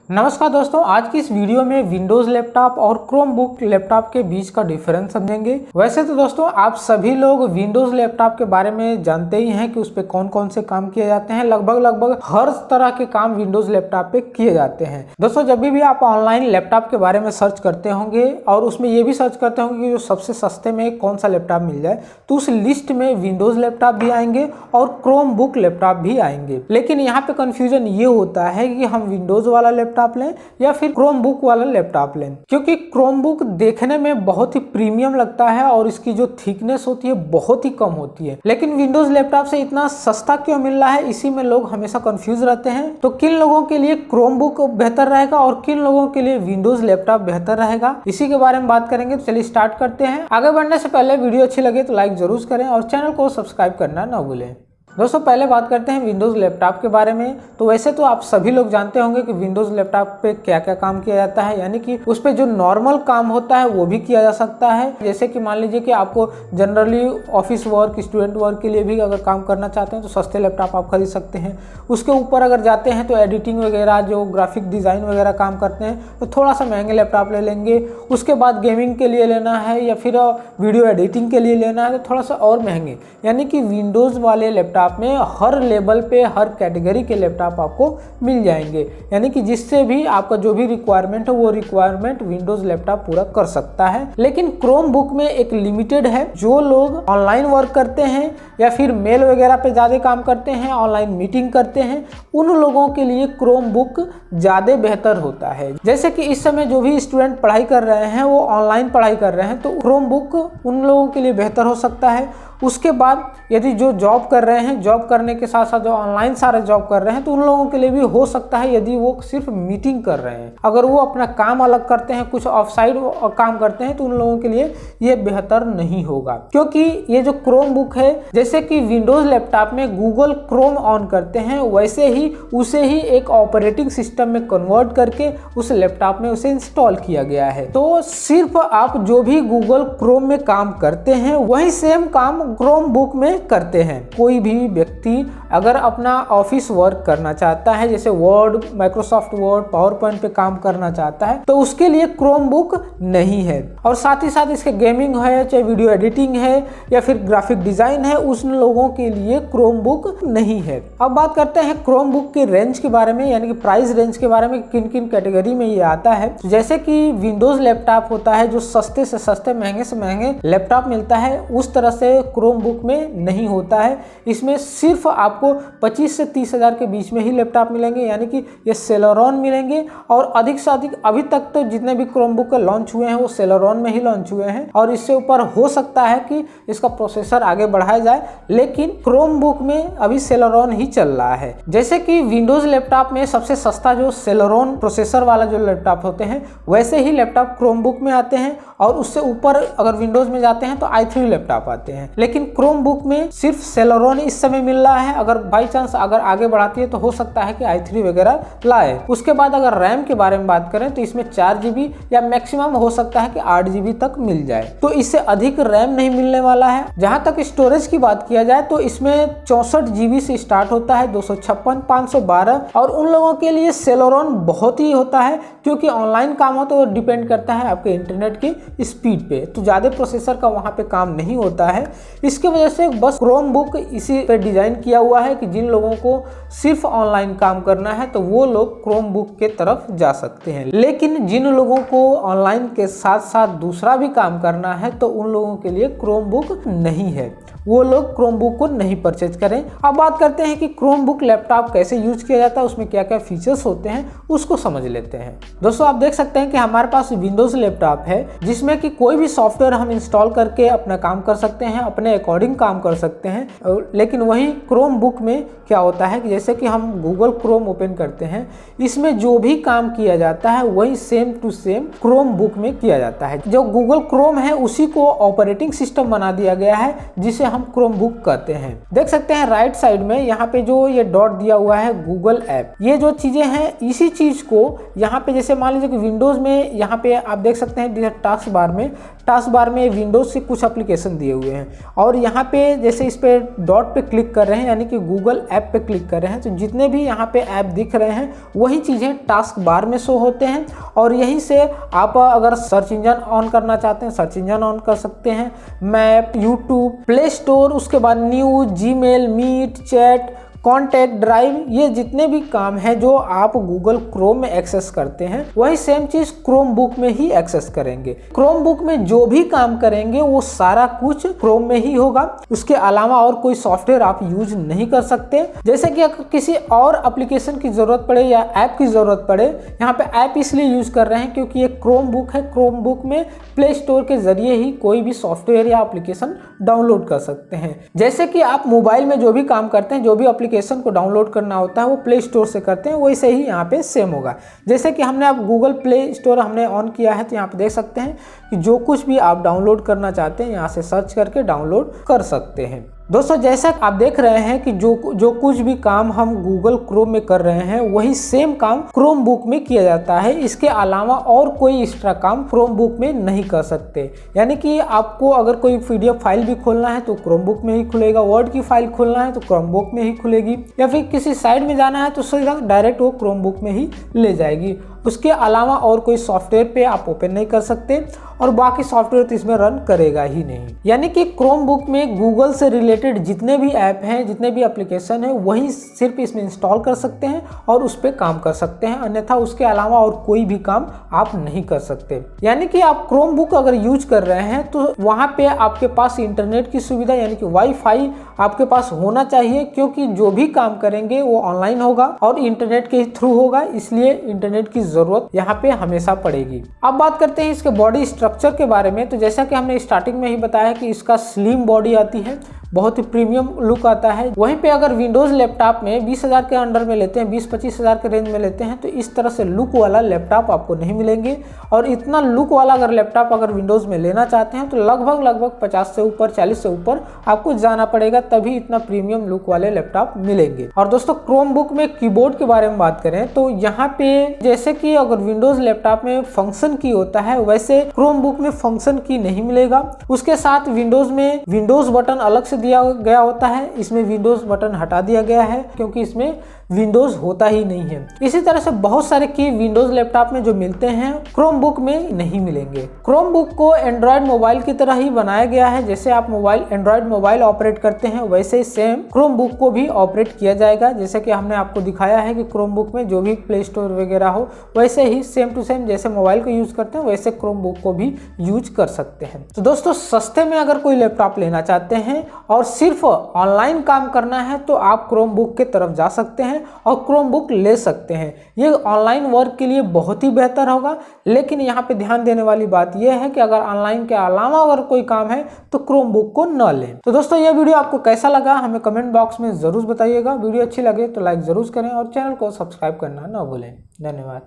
नमस्कार दोस्तों, आज की इस वीडियो में विंडोज़ लैपटॉप और क्रोमबुक लैपटॉप के बीच का डिफरेंस समझेंगे। वैसे तो दोस्तों आप सभी लोग विंडोज़ लैपटॉप के बारे में जानते ही हैं कि उस पर कौन कौन से काम किए जाते हैं। लगभग हर तरह के काम विंडोज़ लैपटॉप पे किए जाते हैं। दोस्तों जब भी आप ऑनलाइन लैपटॉप के बारे में सर्च करते होंगे और उसमें ये भी सर्च करते होंगे कि जो सबसे सस्ते में कौन सा लैपटॉप मिल जाए, तो उस लिस्ट में विंडोज़ लैपटॉप भी आएंगे और क्रोमबुक लैपटॉप भी आएंगे। लेकिन यहाँ पे कन्फ्यूजन ये होता है कि हम विंडोज़ वाला लैपटॉप लें या फिर क्रोमबुक वाला लैपटॉप लें, क्योंकि क्रोमबुक देखने में बहुत ही प्रीमियम लगता है और इसकी जो थिकनेस होती है बहुत ही कम होती है। लेकिन विंडोज लैपटॉप से इतना सस्ता क्यों मिल रहा है, इसी में लोग हमेशा कंफ्यूज रहते हैं। तो किन लोगों के लिए क्रोमबुक बेहतर रहेगा और किन लोगों के लिए विंडोज लैपटॉप बेहतर रहेगा, इसी के बारे में बात करेंगे। तो चलिए स्टार्ट करते हैं। आगे बढ़ने से पहले वीडियो अच्छी लगे तो लाइक जरूर करें और चैनल को सब्सक्राइब करना ना भूलें। दोस्तों पहले बात करते हैं विंडोज़ लैपटॉप के बारे में। तो वैसे तो आप सभी लोग जानते होंगे कि विंडोज़ लैपटॉप पे क्या क्या काम किया जाता है, यानी कि उस पे जो नॉर्मल काम होता है वो भी किया जा सकता है। जैसे कि मान लीजिए कि आपको generally office work, student work के लिए भी अगर काम करना चाहते हैं तो सस्ते लैपटॉप आप खरीद सकते हैं। उसके ऊपर अगर जाते हैं तो एडिटिंग वगैरह, जो ग्राफिक डिज़ाइन वगैरह काम करते हैं तो थोड़ा सा महंगे लैपटॉप ले लेंगे। उसके बाद गेमिंग के लिए लेना है या फिर वीडियो एडिटिंग के लिए लेना है तो थोड़ा सा और महंगे। यानी कि विंडोज़ वाले लैपटॉप में हर लेवल पे, हर कैटेगरी के लैपटॉप आपको मिल जाएंगे, यानी कि जिससे भी आपका जो भी रिक्वायरमेंट है वो रिक्वायरमेंट विंडोज लैपटॉप पूरा कर सकता है। लेकिन क्रोमबुक में एक लिमिटेड है। जो लोग ऑनलाइन वर्क करते हैं या फिर मेल वगैरह पे ज़्यादा काम करते हैं, ऑनलाइन मीटिंग करते हैं, उन लोगों के लिए क्रोमबुक ज़्यादा बेहतर होता है। जैसे कि इस समय जो भी स्टूडेंट पढ़ाई कर रहे हैं वो ऑनलाइन पढ़ाई कर रहे हैं तो क्रोमबुक उन लोगों के लिए बेहतर हो सकता है। उसके बाद यदि जो जॉब कर रहे हैं, जॉब करने के साथ साथ जो ऑनलाइन सारे जॉब कर रहे हैं तो उन लोगों के लिए भी हो सकता है, यदि वो सिर्फ मीटिंग कर रहे हैं। अगर वो अपना काम अलग करते हैं, कुछ ऑफ साइड काम करते हैं, तो उन लोगों के लिए ये बेहतर नहीं होगा। क्योंकि ये जो क्रोमबुक है, जैसे कि विंडोज लैपटॉप में गूगल क्रोम ऑन करते हैं, वैसे ही उसे ही एक ऑपरेटिंग सिस्टम में कन्वर्ट करके उस लैपटॉप में उसे इंस्टॉल किया गया है। तो सिर्फ आप जो भी गूगल क्रोम में काम करते हैं वही सेम काम क्रोमबुक में करते हैं। कोई भी व्यक्ति अगर अपना ऑफिस वर्क करना चाहता है, जैसे word, Microsoft word, power point पे काम करना चाहता है, तो उसके लिए क्रोमबुक नहीं है। और साथ ही साथ इसके गेमिंग है, चाहे वीडियो एडिटिंग है या फिर ग्राफिक डिजाइन है, उस लोगों के लिए क्रोमबुक नहीं है। अब बात करते हैं क्रोमबुक के रेंज के बारे में, यानी कि प्राइस रेंज के बारे में, किन किन कैटेगरी में ये आता है। जैसे कि विंडोज लैपटॉप होता है जो सस्ते से सस्ते, महंगे से महंगे लैपटॉप मिलता है, उस तरह से क्रोमबुक में नहीं होता है। इसमें सिर्फ आपको 25 से 30 हज़ार के बीच में ही लैपटॉप मिलेंगे, यानी कि ये सेलेरॉन मिलेंगे। और अधिक से अधिक अभी तक तो जितने भी क्रोमबुक लॉन्च हुए हैं वो सेलेरॉन में ही लॉन्च हुए हैं, और इससे ऊपर हो सकता है कि इसका प्रोसेसर आगे बढ़ाया जाए, लेकिन क्रोमबुक में अभी सेलेरॉन ही चल रहा है। जैसे कि विंडोज लैपटॉप में सबसे सस्ता जो सेलेरॉन प्रोसेसर वाला जो लैपटॉप होते हैं, वैसे ही लैपटॉप क्रोमबुक में आते हैं। और उससे ऊपर अगर विंडोज में जाते हैं तो i3 लैपटॉप आते हैं। लेकिन क्रोमबुक में सिर्फ सेलेरॉन इस समय मिल रहा है। अगर बाई चांस अगर आगे बढ़ाती है तो हो सकता है कि i3 वगैरह लाए। उसके बाद अगर रैम के बारे में बात करें तो इसमें 4 GB या मैक्सिमम हो सकता है कि 8 GB तक मिल जाए, तो इससे अधिक रैम नहीं मिलने वाला है। जहां तक स्टोरेज की बात किया जाए तो इसमें 64 GB से स्टार्ट होता है, 256, 512। और उन लोगों के लिए सेलेरॉन बहुत ही होता है, क्योंकि ऑनलाइन काम हो तो डिपेंड करता है आपके इंटरनेट की स्पीड पे, तो ज़्यादा प्रोसेसर का वहाँ पे काम नहीं होता है। इसकी वजह से बस क्रोमबुक इसी पे डिज़ाइन किया हुआ है कि जिन लोगों को सिर्फ ऑनलाइन काम करना है तो वो लोग क्रोमबुक के तरफ जा सकते हैं। लेकिन जिन लोगों को ऑनलाइन के साथ साथ दूसरा भी काम करना है तो उन लोगों के लिए क्रोमबुक नहीं है, वो लोग क्रोमबुक को नहीं परचेज करें। अब बात करते हैं कि क्रोमबुक लैपटॉप कैसे यूज किया जाता है, उसमें क्या क्या फीचर्स होते हैं उसको समझ लेते हैं। दोस्तों आप देख सकते हैं कि हमारे पास विंडोज लैपटॉप है जिसमें कि कोई भी सॉफ्टवेयर हम इंस्टॉल करके अपना काम कर सकते हैं, अपने अकॉर्डिंग काम कर सकते हैं। लेकिन वही क्रोमबुक में क्या होता है कि जैसे कि हम गूगल क्रोम ओपन करते हैं, इसमें जो भी काम किया जाता है वही सेम टू सेम क्रोमबुक में किया जाता है। जो गूगल क्रोम है उसी को ऑपरेटिंग सिस्टम बना दिया गया है, जिसे हम क्रोमबुक कहते हैं। देख सकते हैं राइट साइड में यहाँ पे जो ये डॉट दिया हुआ है गूगल ऐप, ये जो चीजें हैं इसी चीज को यहाँ पे, जैसे मान लीजिए कि विंडोज में यहाँ पे आप देख सकते हैं टास्क बार में टास्क बार में विंडोज से कुछ एप्लीकेशन दिए हुए हैं और यहाँ पे जैसे इस पे डॉट पे क्लिक कर रहे हैं यानी कि गूगल ऐप पे क्लिक कर रहे हैं तो जितने भी यहाँ पे ऐप दिख रहे हैं वही चीज़ें टास्क बार में शो होते हैं और यहीं से आप अगर सर्च इंजन ऑन करना चाहते हैं सर्च इंजन ऑन कर सकते हैं, मैप, यूट्यूब, प्ले स्टोर, उसके बाद news, Gmail, Meet, chat, contact, drive, ये जितने भी काम हैं जो आप गूगल क्रोम में एक्सेस करते हैं वही सेम चीज़ क्रोम बुक में ही एक्सेस करेंगे। क्रोम बुक में जो भी काम करेंगे वो सारा कुछ क्रोम में ही होगा, उसके अलावा और कोई सॉफ्टवेयर आप यूज नहीं कर सकते। जैसे कि अगर किसी और एप्लीकेशन की ज़रूरत पड़े या ऐप की ज़रूरत पड़े, यहाँ पे ऐप इसलिए यूज कर रहे हैं क्योंकि ये क्रोम बुक है, क्रोम बुक में प्ले स्टोर के जरिए ही कोई भी सॉफ्टवेयर या एप्लीकेशन डाउनलोड कर सकते हैं। जैसे कि आप मोबाइल में जो भी काम करते हैं, जो भी एप्लीकेशन को डाउनलोड करना होता है वो प्ले स्टोर से करते हैं, वैसे ही यहाँ पे सेम होगा। जैसे कि हमने अब गूगल प्ले स्टोर हमने ऑन किया है तो यहाँ पे देख सकते हैं कि जो कुछ भी आप डाउनलोड करना चाहते हैं यहाँ से सर्च करके डाउनलोड कर सकते हैं। दोस्तों जैसा आप देख रहे हैं कि जो कुछ भी काम हम गूगल क्रोम में कर रहे हैं वही सेम काम क्रोम बुक में किया जाता है, इसके अलावा और कोई एक्स्ट्रा काम क्रोम बुक में नहीं कर सकते। यानी कि आपको अगर कोई PDF फाइल भी खोलना है तो क्रोम बुक में ही खुलेगा, वर्ड की फाइल खोलना है तो क्रोम बुक में ही खुलेगी, या फिर किसी साइट में जाना है तो सीधा डायरेक्ट वो क्रोम बुक में ही ले जाएगी। उसके अलावा और कोई सॉफ्टवेयर पे आप ओपन नहीं कर सकते और बाकी सॉफ्टवेयर तो इसमें रन करेगा ही नहीं। यानी कि क्रोम बुक में गूगल से रिलेटेड जितने भी ऐप हैं, जितने भी एप्लीकेशन हैं वही सिर्फ इसमें इंस्टॉल कर सकते हैं और उस पर काम कर सकते हैं, अन्यथा उसके अलावा और कोई भी काम आप नहीं कर सकते। यानी कि आप क्रोम बुक अगर यूज कर रहे हैं तो वहाँ पे आपके पास इंटरनेट की सुविधा यानी कि वाईफाई आपके पास होना चाहिए, क्योंकि जो भी काम करेंगे वो ऑनलाइन होगा और इंटरनेट के थ्रू होगा, इसलिए इंटरनेट की जरूरत यहाँ पे हमेशा पड़ेगी। अब बात करते हैं इसके बॉडी स्ट्रक्चर के बारे में। तो जैसा कि हमने स्टार्टिंग में ही बताया कि इसका स्लिम बॉडी आती है, बहुत ही प्रीमियम लुक आता है। वहीं पे अगर विंडोज लैपटॉप में 20,000 के अंडर में लेते हैं, 20-25 हज़ार के रेंज में लेते हैं तो इस तरह से लुक वाला लैपटॉप आपको नहीं मिलेंगे। और इतना लुक वाला अगर लैपटॉप अगर विंडोज में लेना चाहते हैं तो लगभग 50 से ऊपर, 40 से ऊपर आपको जाना पड़ेगा, तभी इतना प्रीमियम लुक वाले लैपटॉप मिलेंगे। और दोस्तों क्रोम बुक में कीबोर्ड के बारे में बात करें तो यहाँ पे जैसे कि अगर विंडोज लैपटॉप में फंक्शन की होता है वैसे क्रोम बुक में फंक्शन की नहीं मिलेगा। उसके साथ विंडोज में विंडोज बटन अलग से दिया गया होता है, इसमें विंडोज बटन हटा दिया गया है क्योंकि इसमें विंडोज होता ही नहीं है। इसी तरह से बहुत सारे की विंडोज लैपटॉप में जो मिलते हैं क्रोम बुक में नहीं मिलेंगे। क्रोम बुक को एंड्रॉयड मोबाइल की तरह ही बनाया गया है, जैसे आप एंड्रॉयड मोबाइल ऑपरेट करते हैं वैसे ही सेम क्रोम बुक को भी ऑपरेट किया जाएगा। जैसे कि हमने आपको दिखाया है कि क्रोम बुक में जो भी प्ले स्टोर वगैरह हो वैसे ही सेम टू सेम जैसे मोबाइल को यूज करते हैं वैसे क्रोम बुक को भी यूज कर सकते हैं। तो दोस्तों सस्ते में अगर कोई लैपटॉप लेना चाहते हैं और सिर्फ ऑनलाइन काम करना है तो आप क्रोम बुक के तरफ जा सकते हैं और क्रोम बुक ले सकते हैं। ये ऑनलाइन वर्क के लिए बहुत ही बेहतर होगा, लेकिन यहाँ पे ध्यान देने वाली बात यह है कि अगर ऑनलाइन के अलावा अगर कोई काम है तो क्रोम बुक को न लें। तो दोस्तों ये वीडियो आपको कैसा लगा हमें कमेंट बॉक्स में जरूर बताइएगा। वीडियो अच्छी लगे तो लाइक जरूर करें और चैनल को सब्सक्राइब करना न भूलें। धन्यवाद।